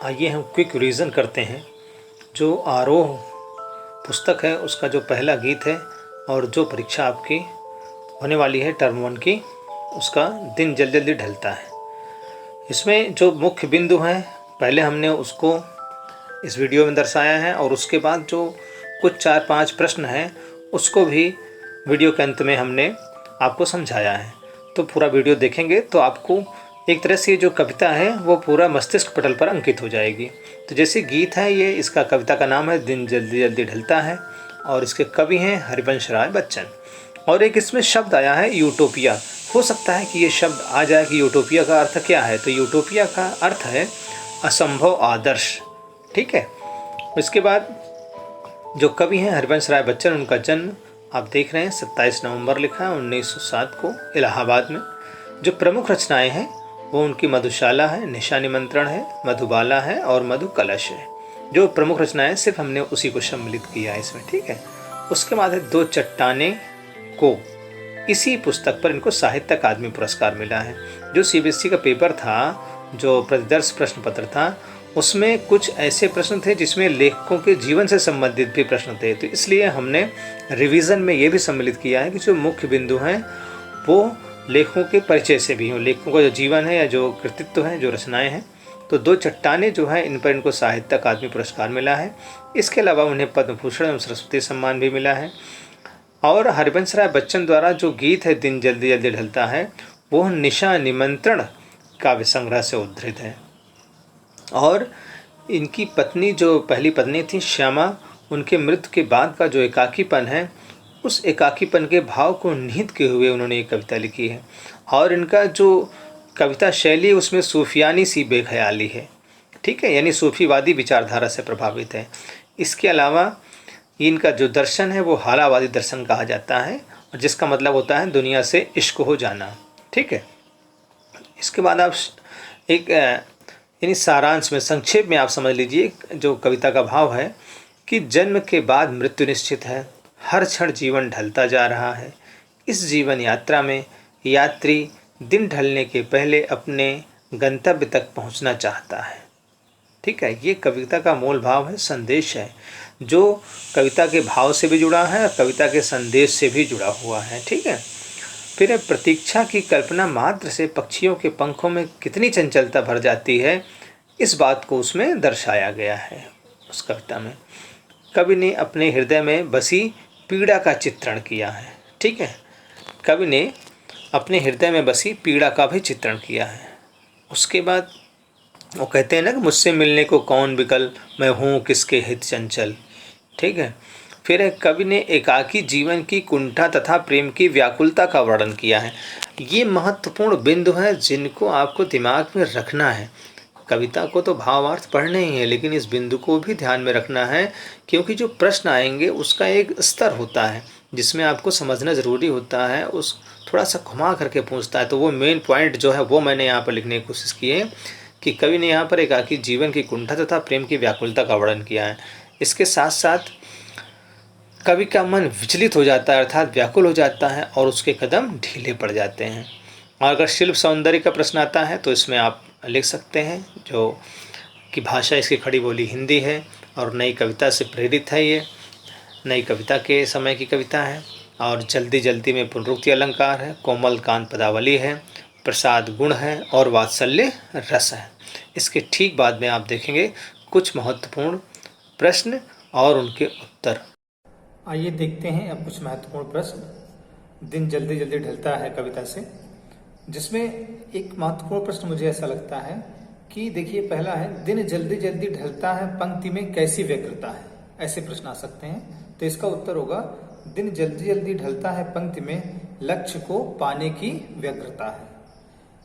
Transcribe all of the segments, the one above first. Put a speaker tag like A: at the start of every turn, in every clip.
A: आइए हम quick revision करते हैं। जो आरोह पुस्तक है उसका जो पहला गीत है और जो परीक्षा आपकी होने वाली है टर्म 1 की, उसका दिन जल्दी जल्दी ढलता है। इसमें जो मुख्य बिंदु हैं पहले हमने उसको इस वीडियो में दर्शाया है और उसके बाद जो कुछ 4-5 प्रश्न हैं उसको भी वीडियो के अंत में हमने आपको समझाया है। तो पूरा वीडियो देखेंगे तो आपको एक तरह से जो कविता है वो पूरा मस्तिष्क पटल पर अंकित हो जाएगी। तो जैसे गीत है ये, इसका कविता का नाम है दिन जल्दी जल्दी ढलता है और इसके कवि हैं हरिवंश राय बच्चन। और एक इसमें शब्द आया है यूटोपिया। हो सकता है कि ये शब्द आ जाए कि यूटोपिया का अर्थ क्या है, तो यूटोपिया का अर्थ है असंभव आदर्श। ठीक है। इसके बाद जो कवि हैं हरिवंश राय बच्चन, उनका जन्म आप देख रहे हैं 27 नवंबर लिखा है 1907 को इलाहाबाद में। जो प्रमुख रचनाएं हैं वो उनकी मधुशाला है, निशा निमंत्रण है, मधुबाला है और मधु कलश है। जो प्रमुख रचनाएं सिर्फ हमने उसी को सम्मिलित किया है इसमें। ठीक है। उसके बाद है दो चट्टाने को, इसी पुस्तक पर इनको साहित्य अकादमी पुरस्कार मिला है। जो सीबीएसई का पेपर था, जो प्रतिदर्श प्रश्न पत्र था, उसमें कुछ ऐसे प्रश्न थे जिसमें लेखकों के जीवन से संबंधित भी प्रश्न थे। तो इसलिए हमने रिवीजन में ये भी सम्मिलित किया है कि जो मुख्य बिंदु हैं वो लेखकों के परिचय से भी हों, लेखकों का जो जीवन है या जो कृतित्व है, जो रचनाएं हैं। तो दो चट्टाने जो हैं इन पर इनको साहित्य अकादमी पुरस्कार मिला है। इसके अलावा उन्हें पद्म भूषण एवं सरस्वती सम्मान भी मिला है। और हरिवंश राय बच्चन द्वारा जो गीत है दिन जल्दी जल्दी ढलता है वो निशा निमंत्रण काव्य संग्रह से उद्धृत है। और इनकी पत्नी, जो पहली पत्नी थी श्यामा, उनके मृत्यु के बाद का जो एकाकीपन है, उस एकाकीपन के भाव को निहित किए हुए उन्होंने एक कविता लिखी है। और इनका जो कविता शैली उसमें सूफियानी सी बेख्याली है। ठीक है, यानी सूफीवादी विचारधारा से प्रभावित है। इसके अलावा इनका जो दर्शन है वो हालावादी दर्शन कहा जाता है, और जिसका मतलब होता है दुनिया से इश्क हो जाना। ठीक है। इसके बाद आप एक यानी सारांश में, संक्षेप में आप समझ लीजिए जो कविता का भाव है कि जन्म के बाद मृत्यु निश्चित है, हर क्षण जीवन ढलता जा रहा है। इस जीवन यात्रा में यात्री दिन ढलने के पहले अपने गंतव्य तक पहुंचना चाहता है। ठीक है, ये कविता का मूल भाव है, संदेश है, जो कविता के भाव से भी जुड़ा है और कविता के संदेश से भी जुड़ा हुआ है। ठीक है। फिर प्रतीक्षा की कल्पना मात्र से पक्षियों के पंखों में कितनी चंचलता भर जाती है, इस बात को उसमें दर्शाया गया है। उस कविता में कवि ने अपने हृदय में बसी पीड़ा का चित्रण किया है। ठीक है, कवि ने अपने हृदय में बसी पीड़ा का भी चित्रण किया है। उसके बाद वो कहते हैं ना कि मुझसे मिलने को कौन विकल, मैं हूँ किसके हित चंचल। ठीक है। फिर कवि ने एकाकी जीवन की कुंठा तथा प्रेम की व्याकुलता का वर्णन किया है। ये महत्वपूर्ण बिंदु हैं जिनको आपको दिमाग में रखना है। कविता को तो भावार्थ पढ़ने ही है, लेकिन इस बिंदु को भी ध्यान में रखना है, क्योंकि जो प्रश्न आएंगे उसका एक स्तर होता है जिसमें आपको समझना ज़रूरी होता है। उस थोड़ा सा घुमा करके पूछता है। तो वो मेन पॉइंट जो है वो मैंने यहाँ पर लिखने की कोशिश की है कि कवि ने यहाँ पर एकाकी जीवन की कुंठा तथा प्रेम की व्याकुलता का वर्णन किया है। इसके साथ साथ कवि का मन विचलित हो जाता है, अर्थात व्याकुल हो जाता है और उसके कदम ढीले पड़ जाते हैं। और अगर शिल्प सौंदर्य का प्रश्न आता है तो इसमें आप लिख सकते हैं जो कि भाषा इसकी खड़ी बोली हिंदी है और नई कविता से प्रेरित है। ये नई कविता के समय की कविता है और जल्दी जल्दी में पुनरुक्ति अलंकार है, कोमल कांत पदावली है, प्रसाद गुण है और वात्सल्य रस है। इसके ठीक बाद में आप देखेंगे कुछ महत्वपूर्ण प्रश्न और उनके उत्तर। आइए देखते हैं अब कुछ महत्वपूर्ण प्रश्न दिन जल्दी जल्दी ढलता है कविता से, जिसमें एक महत्वपूर्ण प्रश्न मुझे ऐसा लगता है कि देखिए, पहला है दिन जल्दी जल्दी ढलता है पंक्ति में कैसी व्यग्रता है। ऐसे प्रश्न आ सकते हैं। तो इसका उत्तर होगा दिन जल्दी जल्दी ढलता है पंक्ति में लक्ष्य को पाने की व्यग्रता है।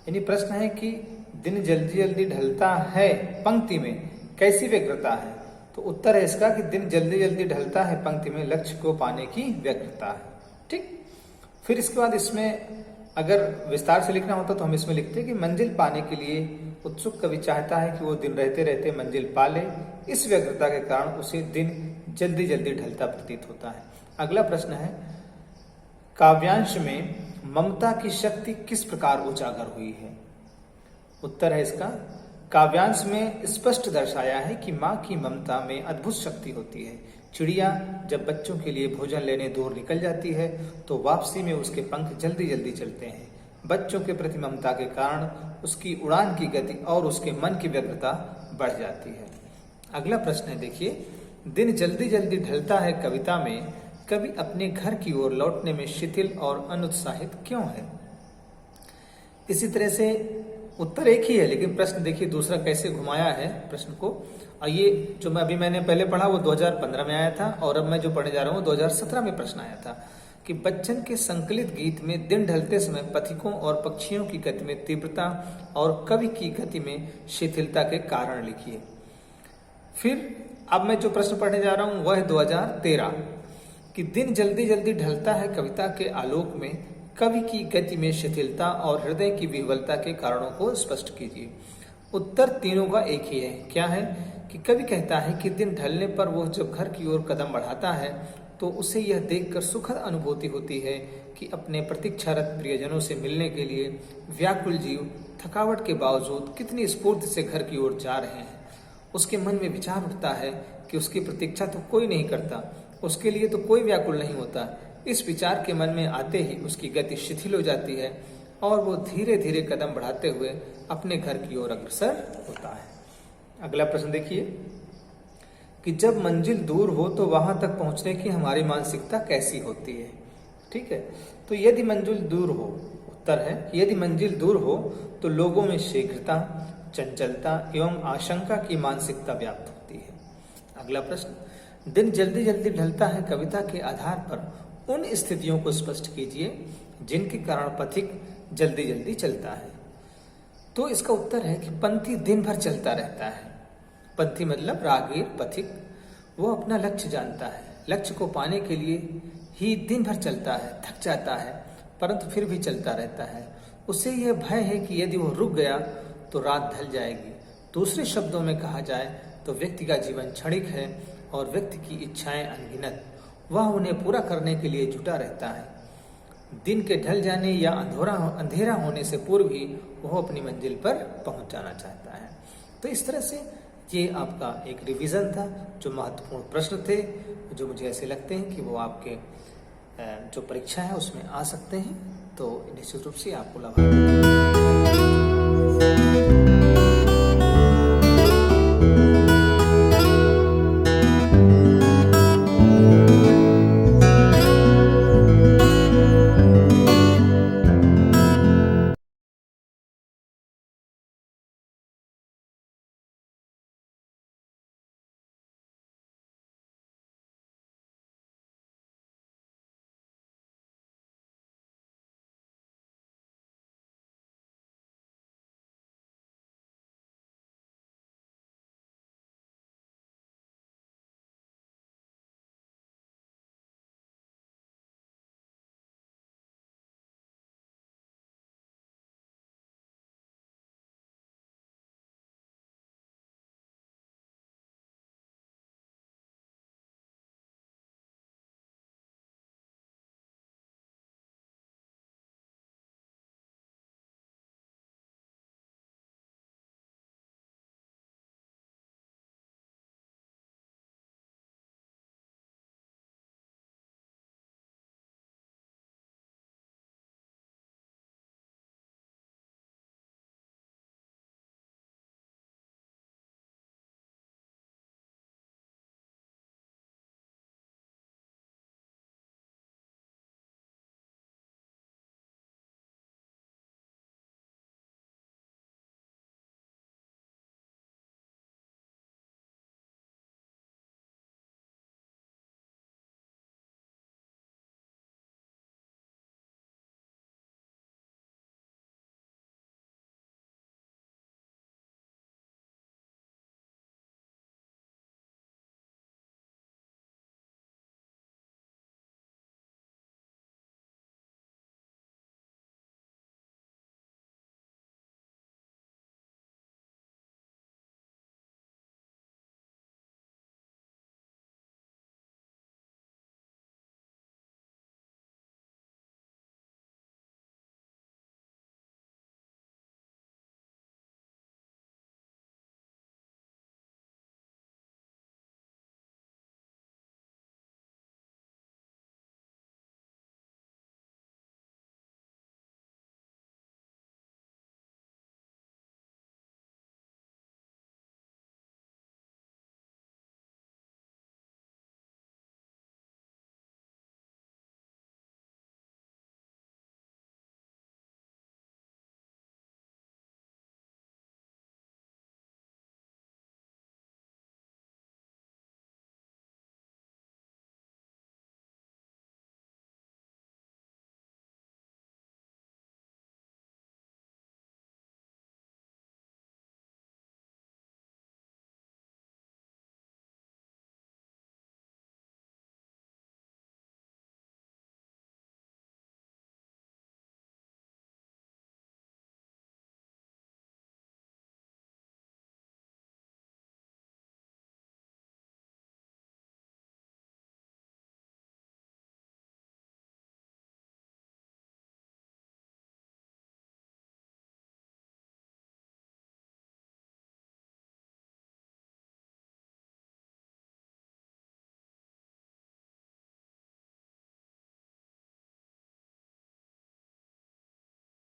A: यानी प्रश्न है कि दिन जल्दी जल्दी ढलता है पंक्ति में कैसी व्यग्रता है। तो उत्तर है इसका कि दिन जल्दी जल्दी ढलता है पंक्ति में लक्ष्य को पाने की व्यग्रता है। ठीक। फिर इसके बाद इसमें अगर विस्तार से लिखना होता तो हम इसमें लिखते कि मंजिल पाने के लिए उत्सुक कवि चाहता है कि वो दिन रहते रहते मंजिल पा ले। इस व्यग्रता के कारण उसे दिन जल्दी जल्दी ढलता प्रतीत होता है। अगला प्रश्न है काव्यांश में ममता की शक्ति किस प्रकार उजागर हुई है। उत्तर है इसका काव्यांश में स्पष्ट दर्शाया है कि माँ की ममता में अद्भुत शक्ति होती है। चिड़िया जब बच्चों के लिए भोजन लेने दूर निकल जाती है तो वापसी में उसके पंख जल्दी जल्दी चलते हैं। बच्चों के प्रति ममता के कारण उसकी उड़ान की गति और उसके मन की व्यग्रता बढ़ जाती है। अगला प्रश्न है, देखिए, दिन जल्दी जल्दी ढलता है कविता में कवि अपने घर की ओर लौटने में शिथिल और अनुत्साहित क्यों है? इसी तरह से उत्तर एक ही है, लेकिन प्रश्न देखिए दूसरा कैसे घुमाया है प्रश्न को। और ये जो मैंने पहले पढ़ा वो 2015 में आया था, और अब मैं जो पढ़ने जा रहा हूँ 2017 में प्रश्न आया था कि बच्चन के संकलित गीत में दिन ढलते समय पथिकों और पक्षियों की गति में तीव्रता और कवि की गति में शिथिलता के कारण लिखिए। फिर अब मैं जो प्रश्न पढ़ने जा रहा हूँ वह है 2013 कि दिन जल्दी जल्दी ढलता है कविता के आलोक में कवि की गति में शिथिलता और हृदय की विह्वलता के कारणों को स्पष्ट कीजिए। उत्तर तीनों का एक ही है। क्या है कि कवि कहता है कि दिन ढलने पर वह जब घर की ओर कदम बढ़ाता है तो उसे यह देखकर सुखद अनुभूति होती है कि अपने प्रतीक्षारत प्रियजनों से मिलने के लिए व्याकुल जीव थकावट के बावजूद कितनी स्फूर्ति से घर की ओर जा रहे हैं। उसके मन में विचार उठता है कि उसकी प्रतीक्षा तो कोई नहीं करता, उसके लिए तो कोई व्याकुल नहीं होता। इस विचार के मन में आते ही उसकी गति शिथिल हो जाती है और वो धीरे धीरे कदम बढ़ाते हुए अपने घर की ओर अग्रसर होता है। अगला प्रश्न देखिए कि जब मंजिल दूर हो तो वहां तक पहुंचने की हमारी मानसिकता कैसी होती है? ठीक है, तो यदि मंजिल दूर हो, उत्तर है यदि मंजिल दूर हो तो लोगों में शीघ्रता, चंचलता एवं आशंका की मानसिकता व्याप्त होती है। अगला प्रश्न, दिन जल्दी जल्दी ढलता है कविता के आधार पर उन स्थितियों को स्पष्ट कीजिए जिनके कारण पथिक जल्दी जल्दी चलता है। तो इसका उत्तर है कि पंथी दिन भर चलता रहता है। पंथी मतलब राहगीर, पथिक, वो अपना लक्ष्य जानता है, लक्ष्य को पाने के लिए ही दिन भर चलता है, थक जाता है परंतु फिर भी चलता रहता है। उसे यह भय है कि यदि वो रुक गया तो रात ढल जाएगी। दूसरे शब्दों में कहा जाए तो व्यक्ति का जीवन क्षणिक है और व्यक्ति की इच्छाएं अनगिनत, वह उन्हें पूरा करने के लिए जुटा रहता है। दिन के ढल जाने या अंधेरा होने से पूर्व ही वह अपनी मंजिल पर पहुंच जाना चाहता है। तो इस तरह से ये आपका एक रिवीजन था, जो महत्वपूर्ण प्रश्न थे, जो मुझे ऐसे लगते हैं कि वो आपके जो परीक्षा है उसमें आ सकते हैं। तो निश्चित रूप से आपको लाभ